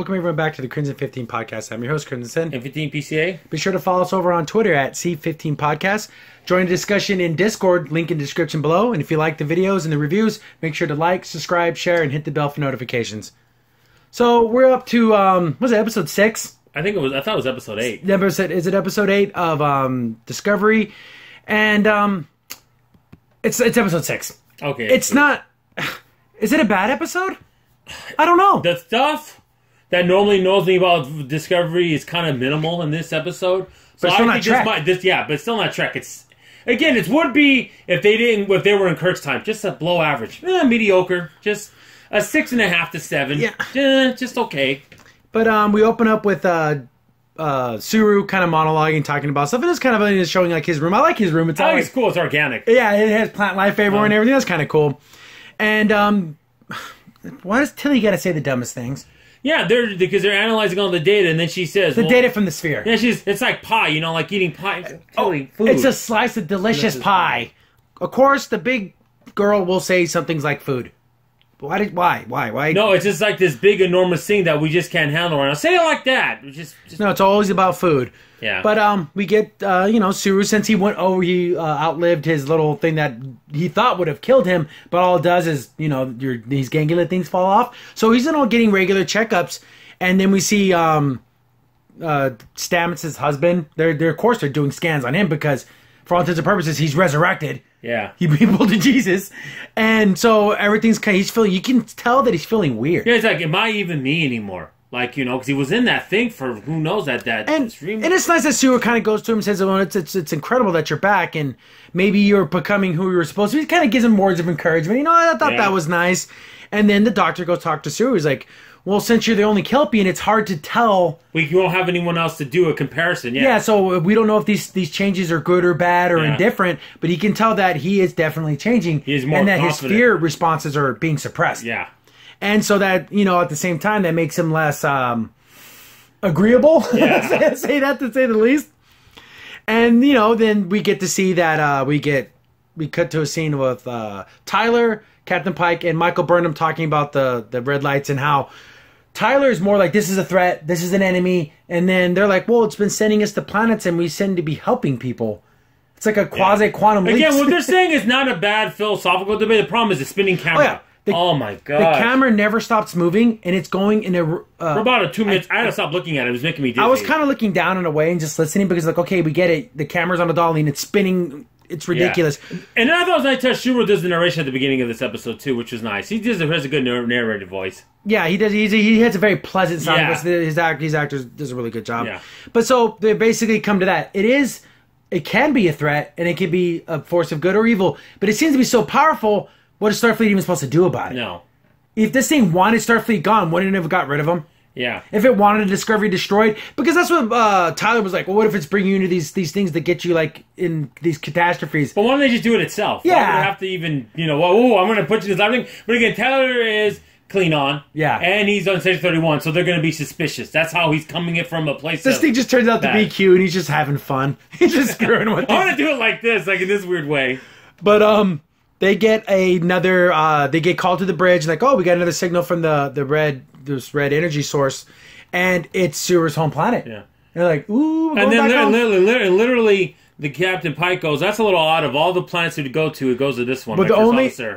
Welcome everyone back to the Crimson 15 Podcast. I'm your host, Crimson. And 15 PCA. Be sure to follow us over on Twitter at C15 Podcast. Join the discussion in Discord, link in the description below. And if you like the videos and the reviews, make sure to like, subscribe, share, and hit the bell for notifications. So we're up to, was it episode 6? I thought it was episode 8. Is it episode 8 of Discovery? And it's episode 6. Okay. It's not... Is it a bad episode? I don't know. The stuff that normally knows me about Discovery is kind of minimal in this episode. So But still not Trek. But it's still not Trek. It would be if they were in Kirk's time, just a below average, mediocre, just a 6.5 to 7. Yeah, just okay. But we open up with Suru kind of monologuing, talking about stuff, and it's kind of showing like his room. I like his room. It's always cool. It's organic. Yeah, it has plant life everywhere and everything. That's kind of cool. And why does Tilly got to say the dumbest things? Yeah, because they're analyzing all the data, and then she says the data from the sphere. Yeah, it's like pie, like eating pie. Tilly, food. It's a slice of delicious pie. Of course, the big girl will say some things like food. Why? No, it's just like this big, enormous thing that we just can't handle right now. Say it like that. No, it's always about food. Yeah. But we get Suru, since he outlived his little thing that he thought would have killed him, but all it does is these ganglia things fall off. So he's getting regular checkups, and then we see Stamets' husband. They're of course they're doing scans on him because for all intents and purposes he's resurrected. Yeah. He pulled to Jesus. And so everything's he's feeling, you can tell that he's feeling weird. Yeah, it's like, am I even me anymore? Like, because he was in that thing for who knows that and it's nice that Seward kind of goes to him and says, well, it's incredible that you're back and maybe you're becoming who you were supposed to be. He kind of gives him words of encouragement. I thought that was nice. And then the doctor goes talk to Seward. He's like, well, since you're the only Kelpie and it's hard to tell. You won't have anyone else to do a comparison. Yeah. Yeah, so we don't know if these changes are good or bad or indifferent, but he can tell that he is definitely changing. He is more and that confident. His fear responses are being suppressed. Yeah. And so that, at the same time, that makes him less agreeable. Yeah. say that to say the least. And, then we get to see that we cut to a scene with Tyler, Captain Pike, and Michael Burnham talking about the red lights and how Tyler is more like, this is a threat, this is an enemy. And then they're like, well, it's been sending us to planets and we send to be helping people. It's like a quasi-quantum leap. Again, what they're saying is not a bad philosophical debate. The problem is the spinning camera. Oh my god! The camera never stops moving, and it's going in a for about 2 minutes. I had to stop looking at it. It was making me dizzy. I was kind of looking down in a way and just listening because, okay, we get it. The camera's on a dolly and it's spinning. It's ridiculous. Yeah. And I thought it was nice that Shuro does the narration at the beginning of this episode too, which was nice. He has a good narrated voice. Yeah, he does. He has a very pleasant sound. Yeah. His actor does a really good job. Yeah. But so they basically come to that. It can be a threat and it can be a force of good or evil, but it seems to be so powerful. What is Starfleet even supposed to do about it? No. If this thing wanted Starfleet gone, wouldn't it have got rid of them? Yeah. If it wanted Discovery destroyed? Because that's what Tyler was like, well, what if it's bringing you into these things that get you, like, in these catastrophes? But why don't they just do it itself? Yeah. Why would they have to even, I'm going to put you in this other thing? But again, Tyler is Klingon. Yeah. And he's on Station 31, so they're going to be suspicious. That's how he's coming in from a place This thing just turns out to be cute, and he's just having fun. He's just screwing with it. I want to do it like this, like in this weird way. But, they get they get called to the bridge, like, oh, we got another signal from this red energy source, and it's Sewer's home planet. Yeah. They're like, ooh, and then literally, the Captain Pike goes, that's a little odd. Of all the planets to go to, it goes to this one. But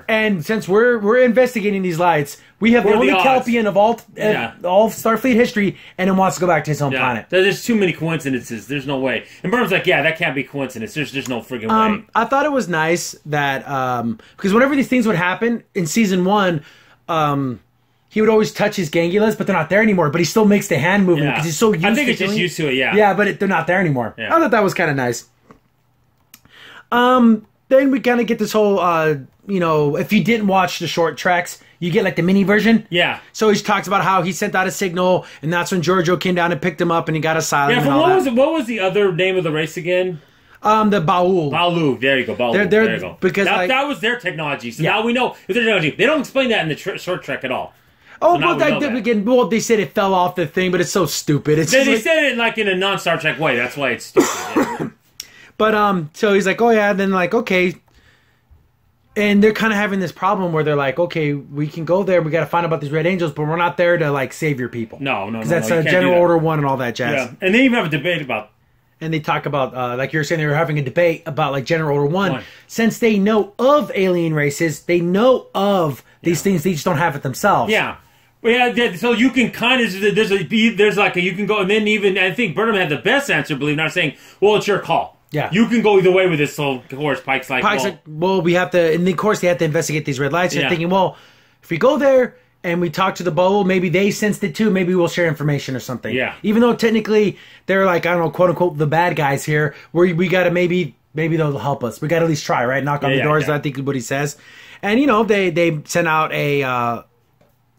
and since we're investigating these lights, we have the only Kelpian of all Starfleet history, and it wants to go back to his home planet. There's too many coincidences. There's no way. And Burnham's like, yeah, that can't be coincidence. There's no friggin' way. I thought it was nice that because whenever these things would happen in season 1, he would always touch his ganglias, but they're not there anymore. But he still makes the hand movement because he's so used to it. I think it's just used to it, yeah. Yeah, but they're not there anymore. Yeah. I thought that was kind of nice. Then we kind of get this whole, if you didn't watch the short tracks, you get like the mini version. Yeah. So he talks about how he sent out a signal, and that's when Giorgio came down and picked him up, and he got asylum. Yeah, what was the other name of the race again? The Baul. Baulu. There you go. Baulu. There you go. Because that was their technology. So now we know it's their technology. They don't explain that in the short trek at all. Oh, so they said it fell off the thing, but it's so stupid. They said it like in a non-Star Trek way. That's why it's stupid. But so he's like, oh yeah, then like, okay. And they're kind of having this problem where they're like, okay, we can go there. We got to find out about these Red Angels, but we're not there to like save your people. No, because that's General Order 1 and all that jazz. Yeah, and they even have a debate about. And they talk about, like you were saying, they were having a debate about like General Order 1. Since they know of alien races, they know of these things. They just don't have it themselves. Yeah. Yeah, so you can kind of there's like you can go, and then even I think Burnham had the best answer, believe it or not, saying, well, it's your call. Yeah, you can go either way with this. So of course Pike's like, well, we have to, and of course they have to investigate these red lights. They're thinking, well, if we go there and we talk to the bubble, maybe they sensed it too. Maybe we'll share information or something. Yeah, even though technically they're like, I don't know, quote unquote, the bad guys here. We got to maybe they'll help us. We got to at least try, right? Knock on the doors. I think is what he says. And you know they send out a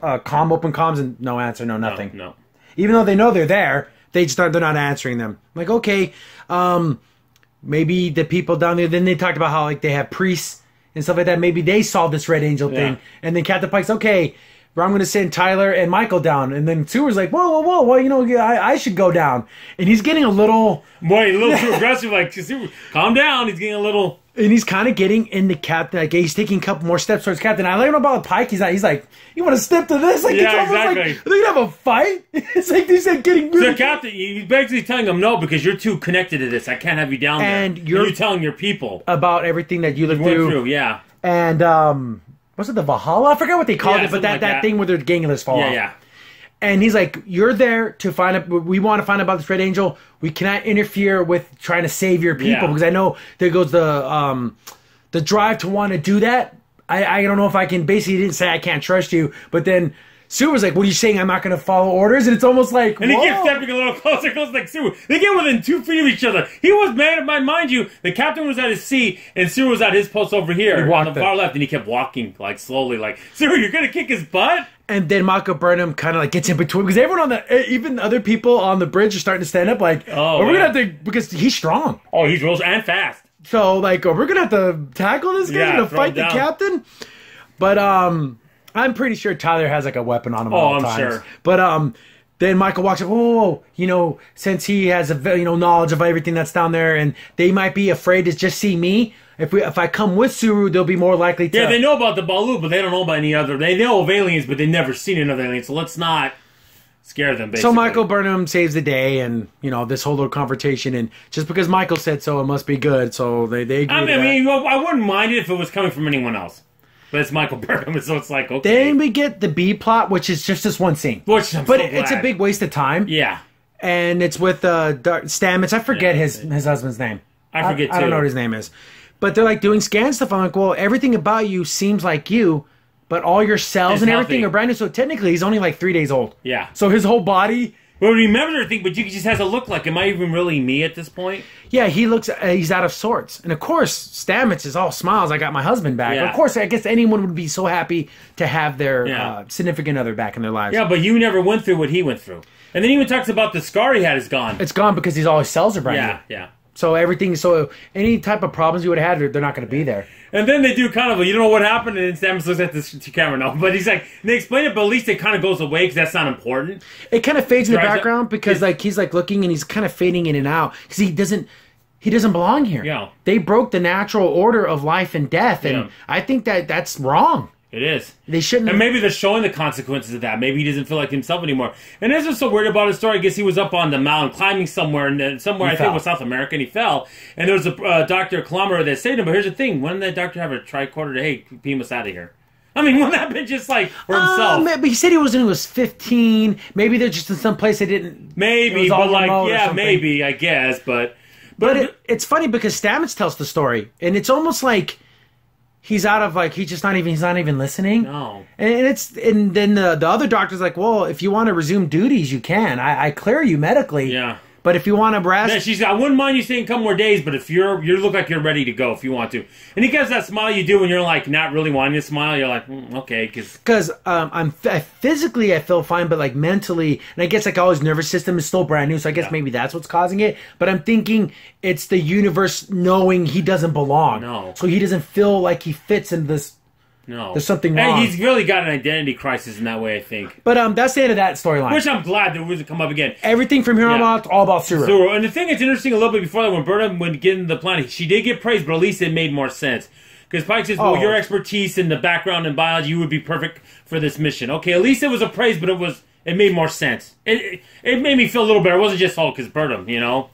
open comms and no answer, no nothing. No. Even though they know they're there, they're not answering them. Like, okay, maybe the people down there. Then they talked about how like they have priests and stuff like that. Maybe they saw this Red Angel thing, and then Captain Pike's okay. I'm going to send Tyler and Michael down, and then Sewer's like, whoa, well, you know, I should go down, and he's getting a little too aggressive. Like, calm down. He's getting a little. And he's kind of getting in the Captain. Like he's taking a couple more steps towards Captain. I don't know about Pike. He's like, you want to step to this? Like, yeah, it's almost exactly. Like, are they gonna have a fight? It's like they said, getting really. So Captain, he's basically telling him no because you're too connected to this. I can't have you down there. And you're telling your people about everything that you lived through. Yeah. And was it the Valhalla? I forgot what they called it, but that thing where their ganglers fall off. Yeah. And he's like, you're there to find out. We want to find out about this Red Angel. We cannot interfere with trying to save your people because I know there goes the drive to want to do that. I don't know if I can. Basically, he didn't say I can't trust you, but then Sue was like, "What are you saying? I'm not going to follow orders?" And it's almost like, and he keeps stepping a little closer, like Sue. They get within 2 feet of each other. He was mad. Mind you, the captain was at his seat, and Sue was at his post over here on the far left, and he kept walking like slowly, like, "Sue, you're going to kick his butt." And then Michael Burnham kind of like gets in between because everyone even other people on the bridge are starting to stand up, like, "Oh, we're gonna have to," because he's strong. Oh, he's real and fast. So, like, we're going to have to tackle this guy to fight the captain? But, I'm pretty sure Tyler has, like, a weapon on him all the time. Sure. But, then Michael walks up, whoa, you know, since he has, knowledge of everything that's down there, and they might be afraid to just see me. If I come with Suru, they'll be more likely to... Yeah, they know about the Balu, but they don't know about any other... They know of aliens, but they've never seen another alien, so let's not... scare them, basically. So Michael Burnham saves the day, and this whole little confrontation, and just because Michael said so, it must be good. So they agree. I mean, I wouldn't mind it if it was coming from anyone else, but it's Michael Burnham, so it's like, okay. Then we get the B plot, which is just this one scene, it's a big waste of time. Yeah, and it's with Stamets. I forget his husband's name. I forget too. I don't know what his name is, but they're like doing scan stuff. I'm like, well, everything about you seems like you. But all your cells and everything are brand new, so technically he's only like 3 days old. Yeah. So his whole body... Well, remember everything, but you just has to look like, am I even really me at this point? Yeah, he's out of sorts. And of course, Stamets is all smiles, I got my husband back. Yeah. Of course, I guess anyone would be so happy to have their significant other back in their lives. Yeah, but you never went through what he went through. And then he even talks about the scar he had is gone. It's gone because all his cells are brand new. Yeah. So any type of problems you would have had, they're not going to be there. And then they do kind of you don't know what happened, and Stamets looks at the camera now. But he's like, they explain it, but at least it kind of goes away because that's not important. It kind of fades in the background because he's like looking and he's kind of fading in and out because he doesn't belong here. Yeah. They broke the natural order of life and death, and I think that's wrong. It is. They shouldn't. And maybe they're showing the consequences of that. Maybe he doesn't feel like himself anymore. And that's what's so weird about his story. I guess he was up on the mountain climbing somewhere, and I think it was South America, and he fell. And there was a doctor, a kilometer, that saved him. But here's the thing: when did that doctor have a tricorder to, hey, beam us out of here? I mean, wouldn't that been just like for himself? But he said he was 15. Maybe they're just in some place they didn't. Maybe, but like, maybe I guess, but it's funny because Stamets tells the story, and it's almost like. He's out of he's not even listening. No. And then the other doctor's like, well, if you want to resume duties, you can. I clear you medically. Yeah. But if you want to rest... Yeah, I wouldn't mind you staying a couple more days, but if you look like you're ready to go if you want to. And he gives that smile you do when you're like not really wanting to smile. You're like, okay. Because physically I feel fine, but like mentally, and I guess like all his nervous system is still brand new, so I guess maybe that's what's causing it. But I'm thinking it's the universe knowing he doesn't belong. No. So he doesn't feel like he fits in this... No. There's something wrong. He's really got an identity crisis in that way, I think. But that's the end of that storyline. Which I'm glad that it doesn't come up again. Everything from here on out, all about Suru. And the thing that's interesting a little bit before that, when Burnham went get into the planet, she did get praised, but at least it made more sense. Because Pike says, well, your expertise in the background in biology, you would be perfect for this mission. Okay, at least it was a praise, but it made more sense. It made me feel a little better. It wasn't just, because Burnham, you know?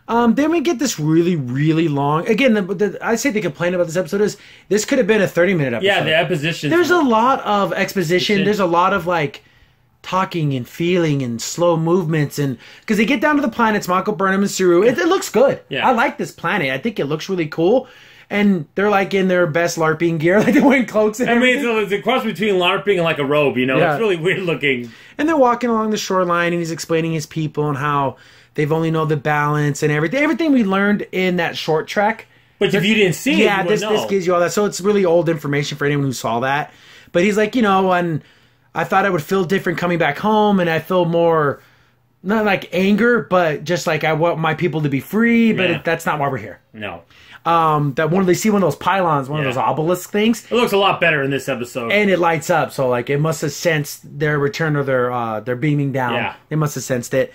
Then we get this really, really long... Again, I say the complaint about this episode is this could have been a 30-minute episode. Yeah, the exposition. There's a lot of exposition. There's a lot of, like, talking and feeling and slow movements. And because they get down to the planets, Michael Burnham and Saru, it looks good. Yeah. I like this planet. I think it looks really cool. And they're, like, in their best LARPing gear. Like, they're wearing cloaks and everything. It's a cross between LARPing and, like, a robe, you know? Yeah. It's really weird looking. And they're walking along the shoreline, and he's explaining his people and how... They've only know the balance and everything. Everything we learned in that short trek. But if you didn't see it, this gives you all that. So it's really old information for anyone who saw that. But he's like, and I thought I would feel different coming back home, and I feel more, not like anger, but just like I want my people to be free. But that's not why we're here. No. They see one of those pylons, one of those obelisk things. It looks a lot better in this episode, and it lights up. So like it must have sensed their return or their beaming down. Yeah. They must have sensed it.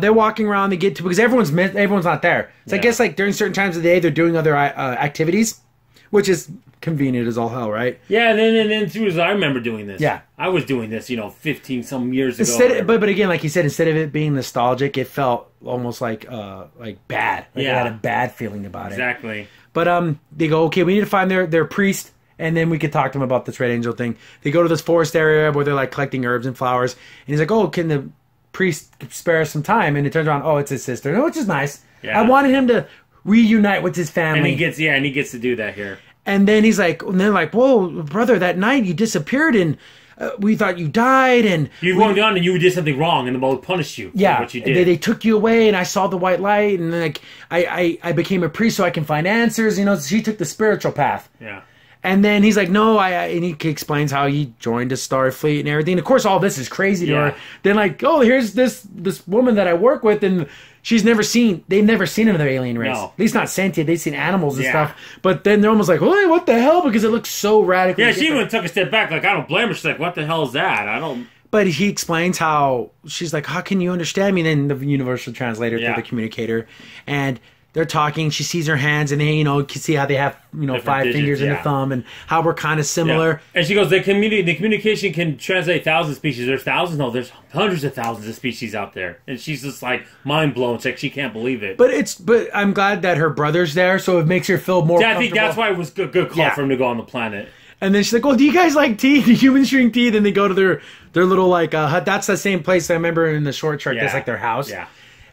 They're walking around. They get to because everyone's not there. So I guess like during certain times of the day, they're doing other activities, which is convenient as all hell, right? Yeah, and then too, as I remember doing this. Yeah, I was doing this, 15 some years ago. But again, like you said, instead of it being nostalgic, it felt almost like bad. Like it had a bad feeling about it. Exactly. But they go, okay, we need to find their priest. And then we could talk to him about this Red Angel thing. They go to this forest area where they're like collecting herbs and flowers. And he's like, oh, can the priest spare us some time? And it turns around, oh, it's his sister, which is nice. Yeah. I wanted him to reunite with his family. And he gets to do that here. And then he's like, and they're like, whoa, brother, that night you disappeared and we thought you died and you went down and you did something wrong and the Mole punished you for what you did. They took you away and I saw the white light and then like I became a priest so I can find answers. She took the spiritual path. Yeah. And then he's like, no, and he explains how he joined a Starfleet and everything. And of course, all this is crazy to her. Then like, oh, here's this woman that I work with, and they've never seen another alien race. No. At least not sentient. They've seen animals and stuff. But then they're almost like, hey, what the hell? Because it looks so radical. Yeah, she even took a step back. Like, I don't blame her. She's like, what the hell is that? I don't... But he explains how she's like, how can you understand me? And then the universal translator through the communicator. And... they're talking. She sees her hands, and they, can see how they have, different 5 digits, fingers and a thumb, and how we're kind of similar. Yeah. And she goes, the communication can translate thousands of species. There's thousands? No, there's hundreds of thousands of species out there. And she's just like mind blown. It's like she can't believe it. But I'm glad that her brother's there, so it makes her feel more. Yeah, I think that's why it was a good call for him to go on the planet. And then she's like, "Well, do you guys like tea? Do humans drink tea?" Then they go to their little hut. That's the same place I remember in the short trek. That's like their house. Yeah.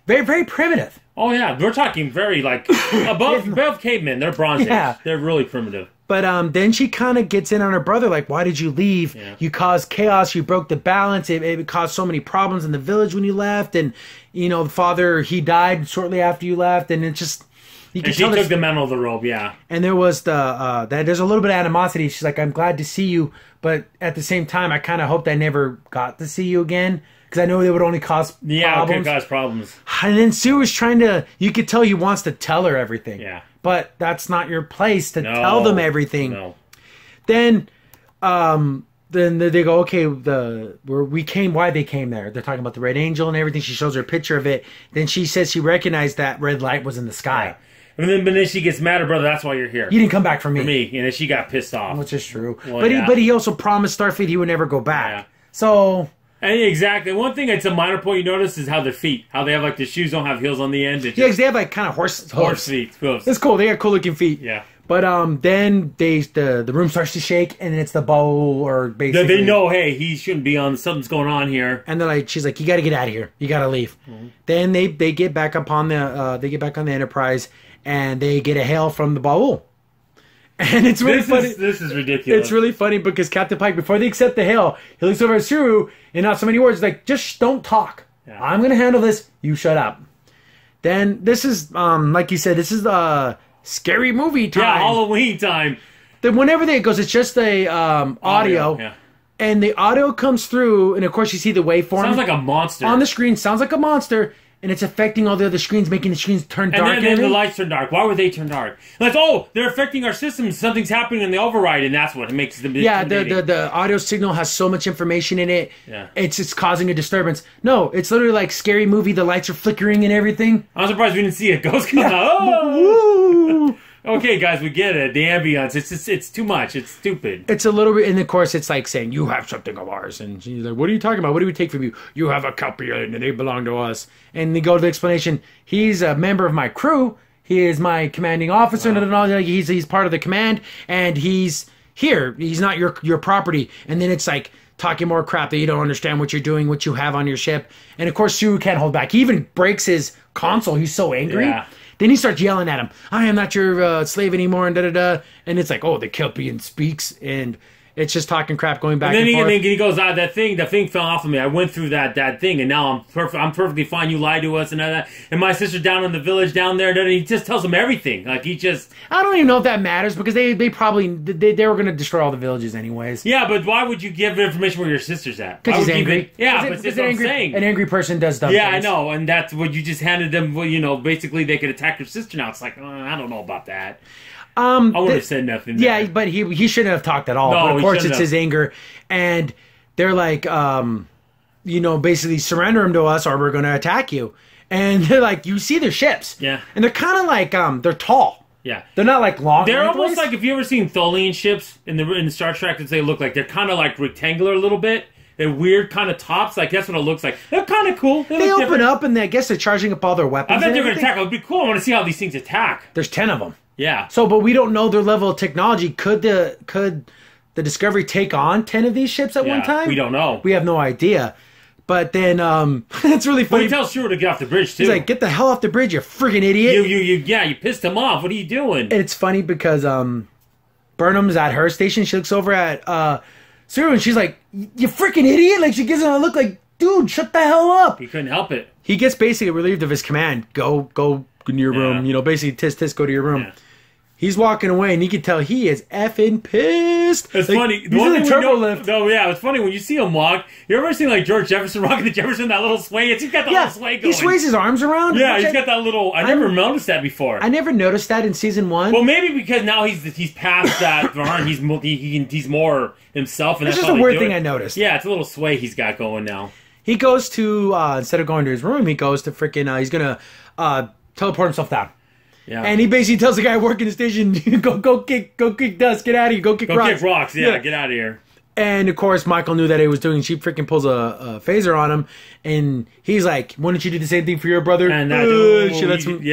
Very, very primitive. Oh, yeah. We're talking very, above cavemen. They're Bronze Age. They're really primitive. But then she kind of gets in on her brother, like, why did you leave? Yeah. You caused chaos. You broke the balance. It caused so many problems in the village when you left. And, the father, he died shortly after you left. And it just... she took the mantle of the robe, yeah. And there was there's a little bit of animosity. She's like, I'm glad to see you. But at the same time, I kind of hoped I never got to see you again. Because I know it would only cause problems. Yeah, it could cause problems. And then Sue was trying to... You could tell he wants to tell her everything. Yeah. But that's not your place to tell them everything. No. Then they go, okay, why they came there. They're talking about the Red Angel and everything. She shows her a picture of it. Then she says she recognized that red light was in the sky. Yeah. And then she gets mad at her brother. That's why you're here. You didn't come back for me. For me. And then she got pissed off. Which is true. Well, but he also promised Starfleet he would never go back. Yeah. So... And exactly. One thing it's a minor point you notice is how their feet, how they have the shoes don't have heels on the end. Because they have kind of horse feet. Hooves. It's cool. They got cool looking feet. Yeah. But then the room starts to shake, and then it's the bowl or basically they know, hey, he shouldn't be on. Something's going on here. And they're like, she's like, you got to get out of here. You got to leave. Mm-hmm. Then they get back up on the Enterprise, and they get a hail from the bowl. And it's really funny. This is ridiculous. It's really funny because Captain Pike, before they accept the hail, he looks over at Saru in not so many words, like, just don't talk. Yeah. I'm going to handle this. You shut up. Then this is, like you said, this is scary movie time. Yeah, Halloween time. Then whenever it goes, it's just a audio. Yeah. And the audio comes through, and of course you see the waveform. Sounds like a monster. On the screen, sounds like a monster. And it's affecting all the other screens, making the screens turn dark. And then the lights turn dark. Why would they turn dark? Like, they're affecting our systems. Something's happening in the override, and that's what makes them. Yeah, the audio signal has so much information in it. Yeah, it's causing a disturbance. No, it's literally like Scary Movie. The lights are flickering and everything. I'm surprised we didn't see a ghost come out. Oh! Okay, guys, we get it. The ambience, it's too much. It's stupid. It's a little bit, and of course, it's like saying, you have something of ours. And she's like, what are you talking about? What do we take from you? You have a Kelpian, and they belong to us. And they go to the explanation, he's a member of my crew. He is my commanding officer, and all. He's part of the command, and he's here. He's not your property. And then it's like talking more crap that you don't understand what you're doing, what you have on your ship. And of course, Suru can't hold back. He even breaks his console. He's so angry. Yeah. Then he starts yelling at him, I am not your slave anymore, and da-da-da. And it's like, oh, the Kelpian speaks, and it's just talking crap going back and forth. And then he goes, the thing fell off of me. I went through that thing, and now I'm perfectly fine. You lied to us, and all that. And my sister down in the village down there, and he just tells him everything. Like, he just... I don't even know if that matters, because they were going to destroy all the villages anyways. Yeah, but why would you give information where your sister's at? Because he's angry. Yeah, but that's what I'm saying. An angry person does dumb things. things. I know, and that's what you just handed them. Well, basically they could attack your sister now. It's like, I don't know about that. I would have said nothing. Yeah, there. But he shouldn't have talked at all. No, but of course, it's his anger, and they're like, basically surrender him to us, or we're going to attack you. And they're like, you see their ships, yeah, and they're kind of like, they're tall. Yeah, they're not like long. They're almost like, if you ever seen Tholian ships in the Star Trek, that they look like they're kind of like rectangular a little bit. They're weird kind of tops, like that's what it looks like. They're kind of cool. They open different. Up, and I guess they're charging up all their weapons. I bet they're going to attack. It would be cool. I want to see how these things attack. There's 10 of them. Yeah. So, but we don't know their level of technology. Could the Discovery take on 10 of these ships at one time? We don't know. We have no idea. But then, it's really funny. Well, he tells Suru to get off the bridge, too. He's like, get the hell off the bridge, you freaking idiot. You pissed him off. What are you doing? And it's funny because, Burnham's at her station. She looks over at, Suru, and she's like, you freaking idiot. Like, she gives him a look like, dude, shut the hell up. He couldn't help it. He gets basically relieved of his command. Go in your room. Basically, tisk, go to your room. Yeah. He's walking away, and you can tell he is effing pissed. It's funny. He's in the turbo lift. No, yeah, it's funny when you see him walk. You ever seen like George Jefferson rocking the Jefferson, that little sway? He's got the little sway going. He sways his arms around. Yeah, he's got that little. I never noticed that before. I never noticed that in season 1. Well, maybe because now he's past that. He's more himself, and that's that's just a weird thing I noticed. Yeah, it's a little sway he's got going now. He goes to instead of going to his room, he goes to freaking. He's gonna teleport himself down. Yeah. And he basically tells the guy working the station, go kick dust, get out of here, go kick rocks. Go kick rocks, yeah, get out of here. And of course, Michael knew that he was doing. She freaking pulls a phaser on him, and he's like, "Why don't you do the same thing for your brother?" And she lets him. She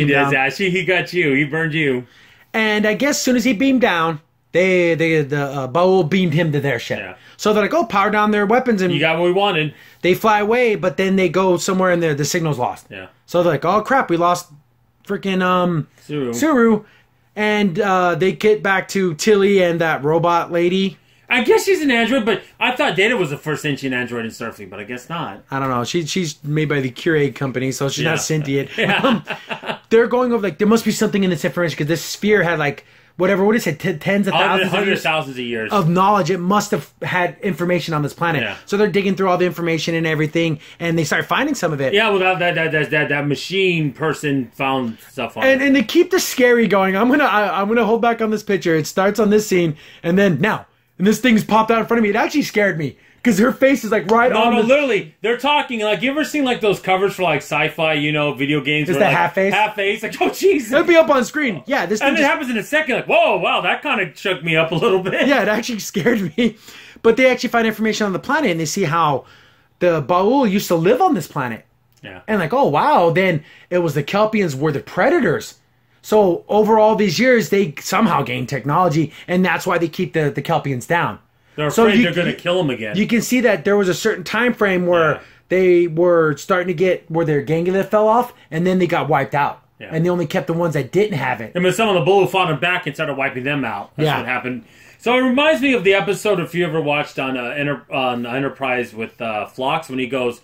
does that. He got you. He burned you. And I guess as soon as he beamed down, the Ba'ul beamed him to their ship. Yeah. So they're like, "Oh, power down their weapons," and you got what we wanted. They fly away, but then they go somewhere, and the signal's lost. Yeah. So they're like, "Oh crap, we lost." Freaking Suru, and they get back to Tilly and that robot lady. I guess she's an android, but I thought Data was the first sentient android in Starfleet, but I guess not. I don't know. She's made by the Keurig company, so she's not sentient. Yeah. They're going over like there must be something in this information because this sphere had like whatever. What is it? Tens of thousands, hundreds of thousands of years of knowledge. It must have had information on this planet. Yeah. So they're digging through all the information and everything, and they start finding some of it. Yeah, well, that machine person found stuff on it. And they keep the scary going. I'm gonna hold back on this picture. It starts on this scene, and then now, and this thing's popped out in front of me. It actually scared me. Because her face is like on. No, literally, they're talking like you ever seen like those covers for like sci-fi, video games? Is that like, half face? Like, oh jeez, it'll be up on screen. Yeah, this. And it happens in a second. Like, whoa, wow, that kind of shook me up a little bit. Yeah, it actually scared me. But they actually find information on the planet, and they see how the Ba'ul used to live on this planet. Yeah. And like, oh wow, then it was the Kelpians were the predators. So over all these years, they somehow gained technology, and that's why they keep the Kelpians down. They're afraid they're going to kill them again. You can see that there was a certain time frame where they were starting to get where their ganglia fell off, and then they got wiped out. Yeah. And they only kept the ones that didn't have it. And then some of the Ba'ul fought them back and started wiping them out. That's what happened. So it reminds me of the episode, if you ever watched on Enterprise with Phlox, when he goes,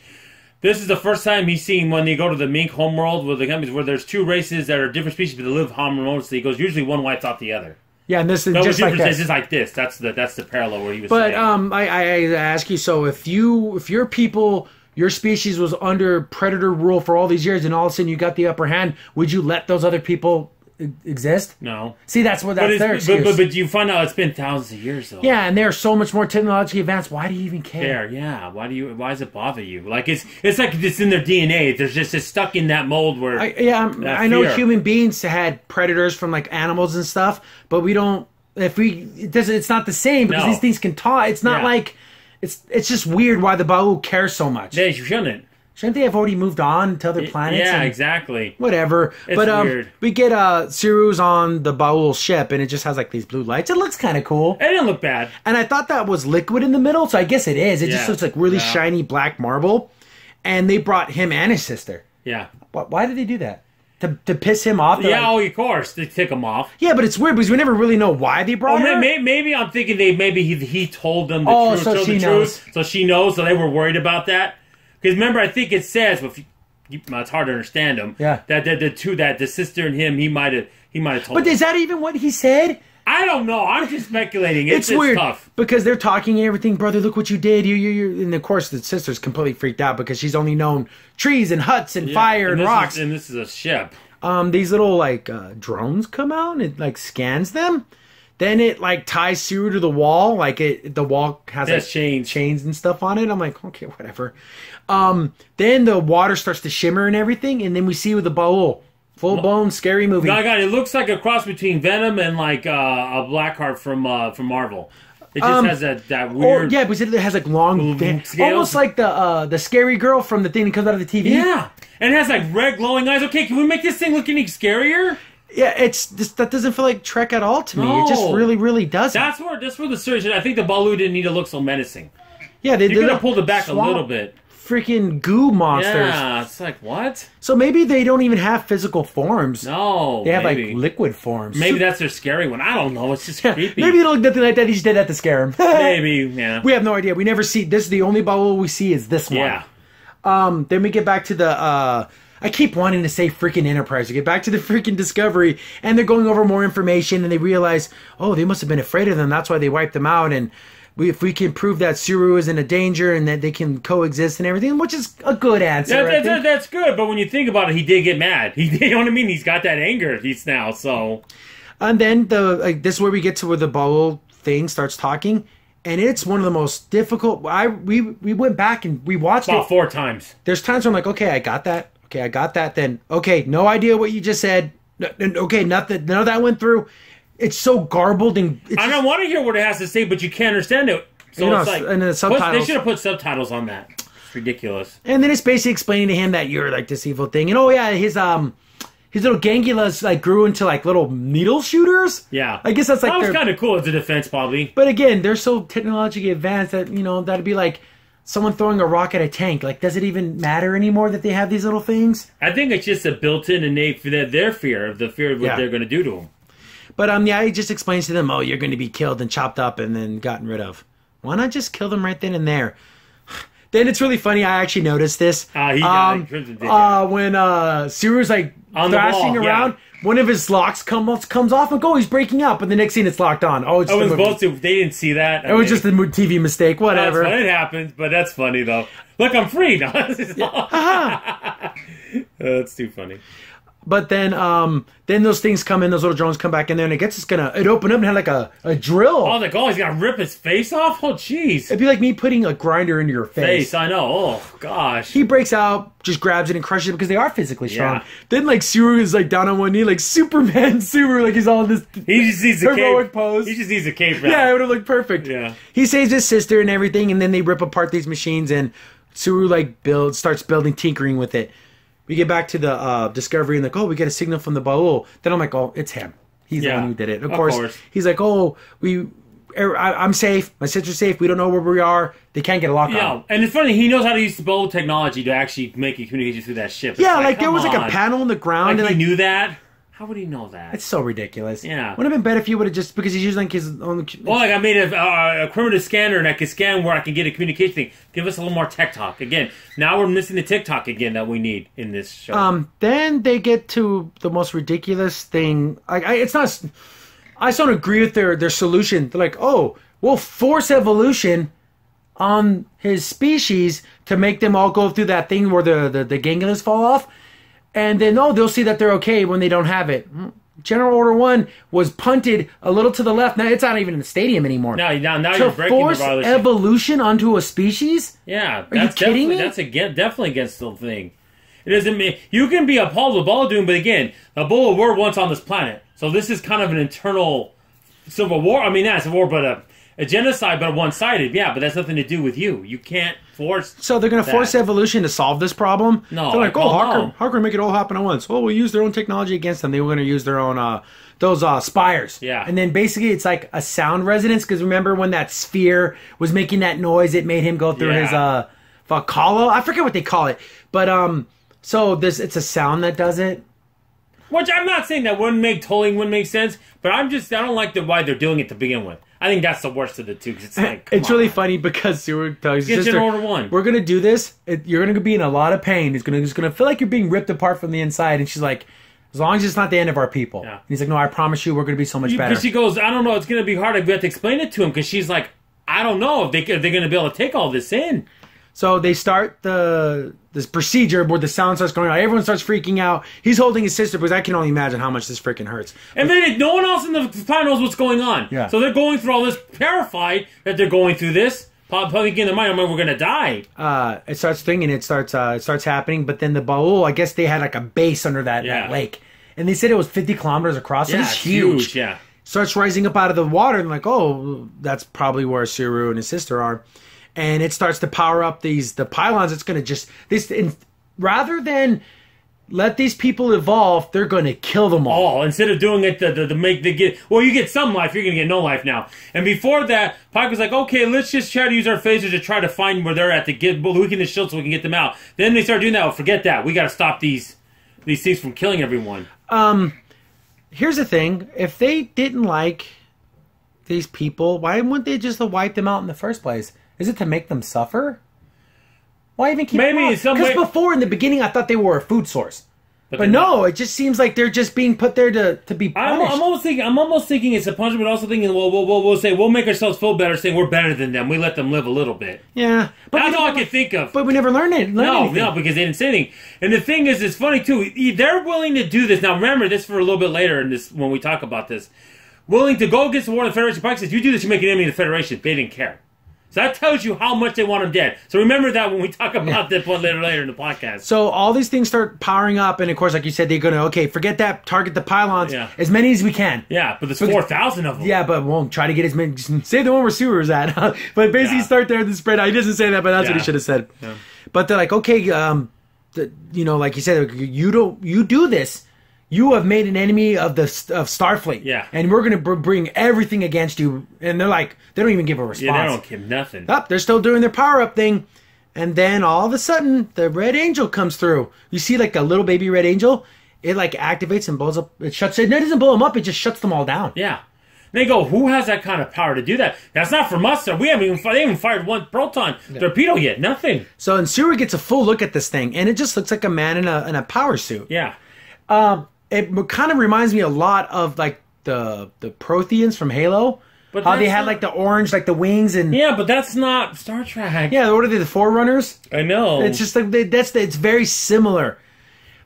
this is the first time he's seen when they go to the Mink homeworld with the companies where there's two races that are different species but they live harmoniously. He goes, usually one wipes out the other. Yeah, and this is just like this. Just like this. That's the parallel where he was. But saying. I ask you, so if your people, your species was under predator rule for all these years, and all of a sudden you got the upper hand, would you let those other people exist? No. See, that's their excuse. But you find out it's been thousands of years though. Yeah, and they're so much more technologically advanced. Why do you even care? Yeah. Why does it bother you? Like it's like it's in their DNA. They're just stuck in that mold where. I know human beings had predators from like animals and stuff, but we don't. It's not the same because these things can talk. It's not like it's just weird why the Baul cares so much. They shouldn't. Shouldn't they have already moved on to other planets? Yeah, exactly. Whatever. It's weird. We get Siru's on the Baul ship, and it just has like these blue lights. It looks kind of cool. It didn't look bad. And I thought that was liquid in the middle, so I guess it is. It just looks like really shiny black marble. And they brought him and his sister. Yeah. Why did they do that? To piss him off? Of course. To tick him off. Yeah, but it's weird because we never really know why they brought her. Maybe I'm thinking he told them the truth. So she knows. So she knows, so they were worried about that. Because remember, I think it says, it's hard to understand him. Yeah. That the sister and him, he might have told. But is that even what he said? I don't know. I'm just speculating. It's weird tough because they're talking and everything. Brother, look what you did. You. And of course, the sister's completely freaked out because she's only known trees and huts and fire and rocks. And this is a ship. These little like drones come out and it like scans them. Then it like ties Siru to the wall. Like the wall has like chains and stuff on it. I'm like, okay, whatever. Then the water starts to shimmer and everything, and then we see with the Baul. Full-blown scary movie. No, God, it looks like a cross between Venom and like a Blackheart from Marvel. It just has that weird. Yeah, because it has like long, almost like the scary girl from the thing that comes out of the TV. Yeah, and it has like red glowing eyes. Okay, can we make this thing look any scarier? Yeah, that doesn't feel like Trek at all to me. No. It just really, really doesn't. That's where the search. I think the Balu didn't need to look so menacing. Yeah, they could have pulled it back a little bit. Freaking goo monsters. Yeah, it's like, what? So maybe they don't even have physical forms. No, they have like liquid forms. Maybe that's their scary one. I don't know. It's just creepy. Maybe it'll look nothing like that. He just did that to scare him. Maybe, yeah. We have no idea. We never see this. The only Baul we see is this one. Yeah. Then we get back to the. I keep wanting to say freaking Enterprise. We get back to the freaking Discovery, and they're going over more information, and they realize, oh, they must have been afraid of them. That's why they wiped them out, and. If we can prove that Siru is in a danger and that they can coexist and everything, which is a good answer. That's good, but when you think about it, he did get mad. You know what I mean? He's got that anger. He's now so. And then this is where we get to where the Baul thing starts talking, and it's one of the most difficult. We went back and we watched it about 4 times. There's times where I'm like, okay, I got that. Okay, I got that. Then okay, no idea what you just said. Okay, nothing. None of that went through. It's so garbled and I don't want to hear what it has to say, but you can't understand it. So it's like and the subtitles. They should have put subtitles on that. It's ridiculous. And then it's basically explaining to him that you're like this evil thing, and oh yeah, his little gangulas like grew into like little needle shooters. Yeah, I guess that's like that was kind of cool as a defense, probably. But again, they're so technologically advanced that that'd be like someone throwing a rock at a tank. Like, does it even matter anymore that they have these little things? I think it's just a built-in innate their fear of what they're going to do to them. But he just explains to them, oh, you're going to be killed and chopped up and then gotten rid of. Why not just kill them right then and there? Then it's really funny. I actually noticed this. When Siru's like thrashing around, one of his locks comes off and he's breaking out. But the next scene, it's locked on. Oh, it's both. They didn't see that. It was just a TV mistake. Whatever. It happens, but that's funny though. Look, I'm free now. That's too funny. But then those things come in, those little drones come back in there, and it open up and had like a drill. Oh, he's gonna rip his face off? Oh, jeez. It'd be like me putting a grinder into your face. I know. Oh, gosh. He breaks out, just grabs it and crushes it because they are physically strong. Yeah. Then like Siru is like down on one knee, like Superman Siru, like he's all in this he just needs a heroic pose. He just needs a cape now. Yeah, it would have looked perfect. Yeah. He saves his sister and everything, and then they rip apart these machines, and Siru like starts building, tinkering with it. We get back to the Discovery and we get a signal from the Baul. Then I'm like, oh, it's him. He's the one who did it. Of course. He's like, oh, I'm safe. My sister's safe. We don't know where we are. They can't get a lock on. Yeah, and it's funny. He knows how to use the Baul technology to actually make a communication through that ship. It's there was like a panel in the ground. Like he knew that. How would he know that? It's so ridiculous. Yeah. Would have been better if you would have just, because he's using like his own. Well, like I made a primitive scanner and I can scan where I can get a communication thing. Give us a little more tech talk. Again, now we're missing the TikTok again that we need in this show. Then they get to the most ridiculous thing. It's not. I just don't agree with their solution. They're like, oh, we'll force evolution on his species to make them all go through that thing where the ganglions fall off. And then, they'll see that they're okay when they don't have it. General Order 1 was punted a little to the left. Now it's not even in the stadium anymore. Now to you're breaking force the violation. evolution onto a species? Yeah, Are you kidding me? That's definitely against the thing. It doesn't mean you can be appalled with Bala Doom, but again, the Bala were once on this planet, so this is kind of an internal civil war. I mean, not a civil war, but a genocide, but one-sided. Yeah, but that's nothing to do with you. You can't force. So they're going to force evolution to solve this problem? No, they're like, how can we make it all happen at once? Well, we'll use their own technology against them. They were going to use their own those spires. Yeah. And then basically it's like a sound resonance, because remember when that sphere was making that noise, it made him go through his Valhalla? I forget what they call it. But so it's a sound that does it. Which I'm not saying that wouldn't make sense, but I don't like why they're doing it to begin with. I think that's the worst of the two, because it's like, it's really funny because Seward tells his sister, Order 1. we're going to do this. You're going to be in a lot of pain. It's going to feel like you're being ripped apart from the inside. And she's like, as long as it's not the end of our people. Yeah. And he's like, no, I promise you we're going to be so much better. Because she goes, I don't know, it's going to be hard. We have to explain it to him, because she's like, I don't know if they're going to be able to take all this in. So they start this procedure where the sound starts going on. Everyone starts freaking out. He's holding his sister because I can only imagine how much this freaking hurts. And then no one else in the planet knows what's going on. Yeah. So they're going through all this, terrified that they're going through this. Probably in their mind, we're going to die. It starts thinking, it starts happening. But then the Baul, I guess they had like a base under that lake. And they said it was 50 kilometers across. So it's huge. Yeah. Starts rising up out of the water. And like, oh, that's probably where Suru and his sister are. And it starts to power up the pylons. It's going to just rather than let these people evolve, they're going to kill them all. Oh, instead of doing it you get some life, you're going to get no life now. And before that, Pike was like, okay, let's just try to use our phasers to try to find where they're at to weaken the shield so we can get them out. Then they start doing that. Well, forget that. We got to stop these things from killing everyone. Here's the thing: if they didn't like these people, why wouldn't they just wipe them out in the first place? Is it to make them suffer? Why even keep them out? Because before, in the beginning, I thought they were a food source. But no, it just seems like they're just being put there to be punished. I'm almost thinking it's a punishment, but also thinking, we'll say, we'll make ourselves feel better, saying we're better than them. We let them live a little bit. Yeah. But that's all I can think of. But we never learned anything. No, because they didn't say anything. And the thing is, it's funny, too. They're willing to do this. Now, remember, this for a little bit later in this when we talk about this. Willing to go against the war of the Federation. Pike says, you do this, you make an enemy of the Federation. They didn't care. So that tells you how much they want him dead. So remember that when we talk about that point later in the podcast. So all these things start powering up, and of course, like you said, they're going to, forget that, target the pylons, as many as we can. Yeah, but there's 4,000 of them. Yeah, but we'll try to get as many, save the one where Sewer's at. But basically start there the spread. He doesn't say that, but that's what he should have said. Yeah. But they're like, okay, like you said, you do this. You have made an enemy of Starfleet. Yeah. And we're going to bring everything against you. And they're like, they don't even give a response. Yeah, they don't give nothing. They're still doing their power-up thing. And then all of a sudden, the Red Angel comes through. You see like a little baby Red Angel. It like activates and blows up. It doesn't blow them up. It just shuts them all down. Yeah. They go, who has that kind of power to do that? That's not from us, sir. They haven't fired one proton torpedo yet. Nothing. So, and Sewer gets a full look at this thing. And it just looks like a man in a power suit. Yeah. It kind of reminds me a lot of like the Protheans from Halo. But how they had like the orange, like the wings and but that's not Star Trek. Yeah, what are they? The Forerunners? I know. It's just like it's very similar.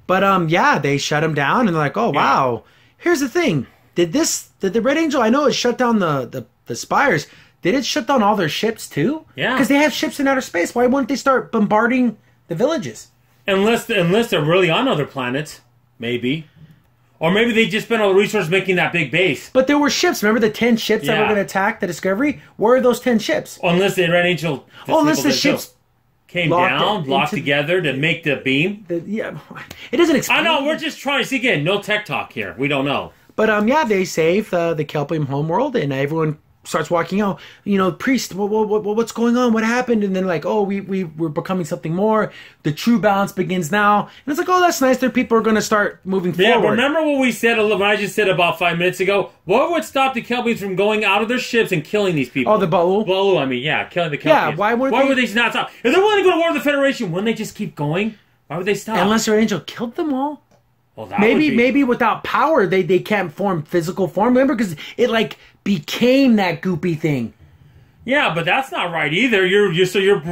But they shut them down and they're like, oh wow. Here's the thing: did the Red Angel? I know it shut down the spires. Did it shut down all their ships too? Yeah, because they have ships in outer space. Why wouldn't they start bombarding the villages? Unless they're really on other planets, maybe. Or maybe they just spent all the resources making that big base. But there were ships. Remember the 10 ships that were going to attack the Discovery? Where are those 10 ships? Unless the Red Angel... unless the ships... came down, locked together to make the beam. It doesn't explain. I know, we're just trying to see again. No tech talk here. We don't know. But they save the Kelpium homeworld, and everyone starts walking out. Priest, what's going on? What happened? And then like, we're becoming something more. The true balance begins now. And it's like, oh, that's nice. Their people are going to start moving forward. Yeah, remember what we said when I just said about 5 minutes ago? What would stop the Kelpians from going out of their ships and killing these people? Oh, the Baul? Baul, killing the Kelpians. Yeah, why would they not stop? If they're willing to go to war with the Federation, wouldn't they just keep going? Why would they stop? Unless their angel killed them all. Well, maybe without power they can't form physical form. Remember, because it like became that goopy thing. Yeah, but that's not right either. You're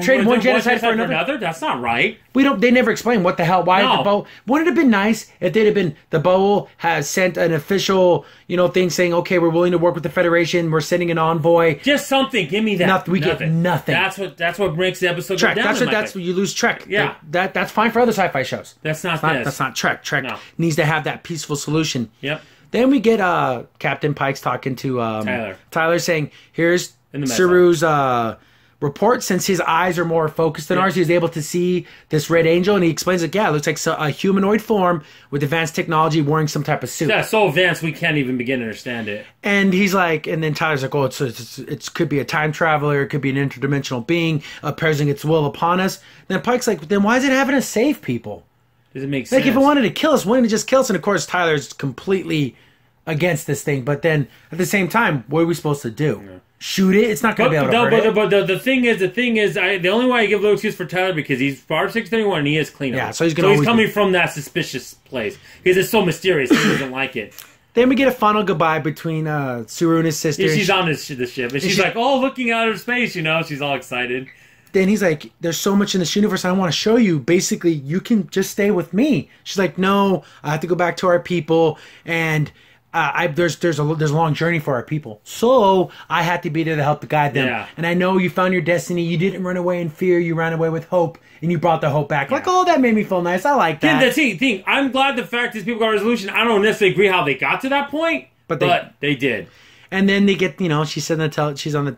Trading one genocide for another? That's not right. They never explain what the hell, why the bowl. Wouldn't it have been nice if they'd have been, the bowl has sent an official, thing saying, okay, we're willing to work with the Federation, we're sending an envoy. Just something, give me that. We get nothing. That's what makes the episode Trek, go down. that's where you lose Trek. Yeah. That's fine for other sci-fi shows. That's not this. this. That's not Trek. Trek needs to have that peaceful solution. Yep. Then we get Captain Pike's talking to Tyler saying, here's Saru's report. Since his eyes are more focused than ours, he was able to see this red angel, and he explains it looks like a humanoid form with advanced technology wearing some type of suit. Yeah, so advanced we can't even begin to understand it. And he's like, and then Tyler's like, it could be a time traveler, it could be an interdimensional being imposing its will upon us. Then Pike's like, then why is it having to save people? Does it make sense? Like, if it wanted to kill us, why didn't it just kill us? And of course, Tyler's completely against this thing. But then, at the same time, what are we supposed to do? Yeah. Shoot it? It's not going to be able to hurt it. But the thing is, the only way I give no excuse for Tyler, because he's Bar 631 and he is clean. Yeah, so he's coming from that suspicious place. Because it's so mysterious, he doesn't like it. Then we get a final goodbye between Saru and his sister. Yeah, she's on the ship. And she's like, looking out of space, she's all excited. Then he's like, there's so much in this universe I want to show you. Basically, you can just stay with me. She's like, no, I have to go back to our people. And there's a long journey for our people. So I had to be there to help guide them. Yeah. And I know you found your destiny. You didn't run away in fear. You ran away with hope. And you brought the hope back. Yeah. Like, that made me feel nice. I like that. That's the thing. I'm glad the fact is people got a resolution. I don't necessarily agree how they got to that point. But they did. And then they get, she's on the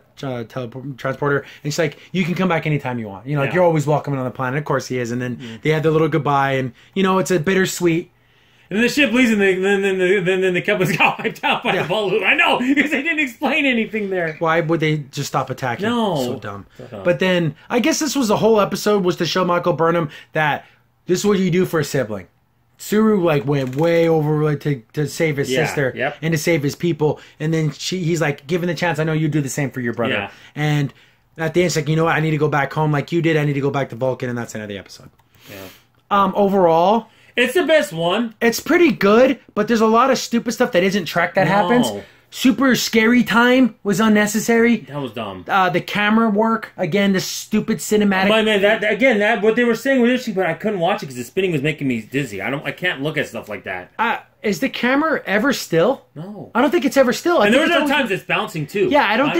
transporter, and she's like, you can come back anytime you want. Like, you're always welcome on the planet. Of course he is. And then they have their little goodbye, and, it's a bittersweet. And then the ship leaves, and then the Kepler's got wiped out by the balloon. I know, because they didn't explain anything there. Why would they just stop attacking? No. So dumb. But then, I guess this was the whole episode, was to show Michael Burnham that this is what you do for a sibling. Suru went way over to save his sister and to save his people, and then he's like, given the chance, I know you do the same for your brother. Yeah. And at the end, it's like, you know what, I need to go back home like you did. I need to go back to Vulcan, and that's the end of the episode. Yeah. Overall, it's the best one. It's pretty good, but there's a lot of stupid stuff that isn't Trek that happens. Super scary time was unnecessary. That was dumb. The camera work, again, the stupid cinematic. My man, that what they were saying was interesting, but I couldn't watch it because the spinning was making me dizzy. I can't look at stuff like that. Is the camera ever still? No, I don't think it's ever still. And there are times it's bouncing too. Yeah, I don't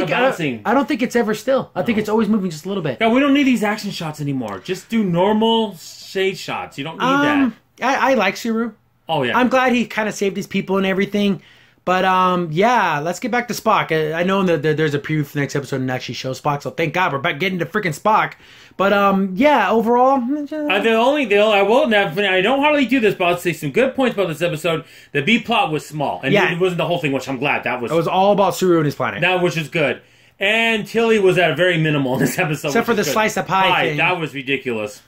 think it's ever still. I think it's always moving just a little bit. Yeah, we don't need these action shots anymore. Just do normal shade shots. You don't need that. I like Saru. Oh yeah, I'm glad he kind of saved his people and everything. But, let's get back to Spock. I know that there's a preview for the next episode and actually show Spock, so thank God we're back getting to freaking Spock. But, overall... I don't hardly do this, but I'll say some good points about this episode. The B-plot was small, and it wasn't the whole thing, which I'm glad. It was all about Saru and his planet. Which is good. And Tilly was at a very minimal in this episode. Except for the slice of pie thing. That was ridiculous.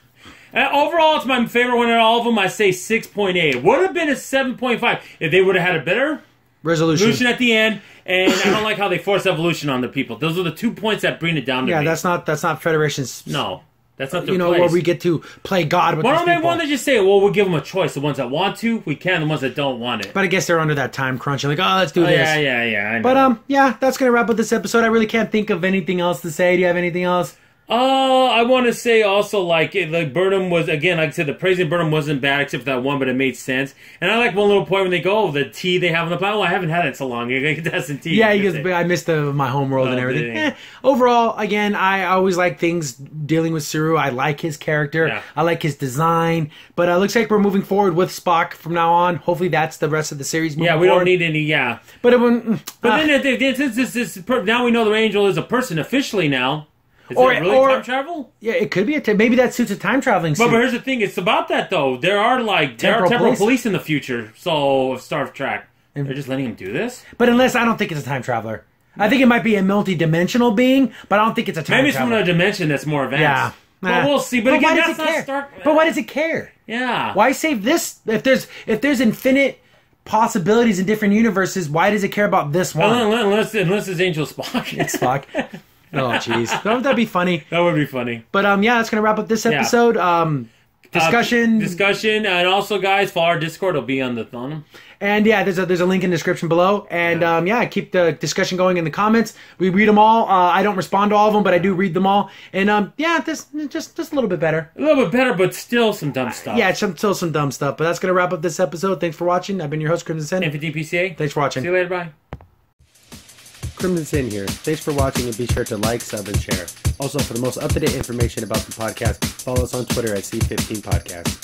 Overall, it's my favorite one of all of them. I say 6.8. It would have been a 7.5 if they would have had a better... Resolution at the end, and I don't like how they force evolution on the people. Those are the 2 points that bring it down to me. Yeah, that's not Federation's... No, that's not their place. Where we get to play God with these people. Why don't they want to just say, well, we'll give them a choice. The ones that want to, we can. The ones that don't want it. But I guess they're under that time crunch. They're like, let's do this. Yeah, I know. But, that's going to wrap up this episode. I really can't think of anything else to say. Do you have anything else? I want to say also, Burnham was, again, like I said, the praising Burnham wasn't bad except for that one, but it made sense. And I like one little point when they go, the tea they have on the planet. I haven't had it in so long. You get some tea. Yeah, I missed my home world and everything. Overall, again, I always like things dealing with Saru. I like his character. Yeah. I like his design. But it looks like we're moving forward with Spock from now on. Hopefully that's the rest of the series moving forward. Don't need any, But since now we know the Angel is a person officially now. Is it really time travel? Yeah, it could be. Maybe that suits a time traveling suit. But here's the thing: it's about that though. There are temporal police in the future. So of Star Trek, they're just letting him do this. But I don't think it's a time traveler. I think it might be a multi-dimensional being, but I don't think it's a time traveler. Maybe it's from a dimension that's more advanced. Yeah. But we'll see. But again, that's not Star. But why does it care? Yeah. Why save this if there's infinite possibilities in different universes? Why does it care about this one? Unless it's Angel Spock. It's Spock. Oh, jeez. Wouldn't that be funny? That would be funny. But, that's going to wrap up this episode. discussion. And also, guys, follow our Discord. It'll be on them. And yeah, there's a link in the description below. And keep the discussion going in the comments. We read them all. I don't respond to all of them, but I do read them all. And this just a little bit better. A little bit better, but still some dumb stuff. Yeah, still some dumb stuff. But that's gonna wrap up this episode. Thanks for watching. I've been your host, Crimson Sin. And 15 PCA. Thanks for watching. See you later. Bye. Crimson Sin here. Thanks for watching, and be sure to like, sub, and share. Also, for the most up-to-date information about the podcast, follow us on Twitter at C15 Podcast.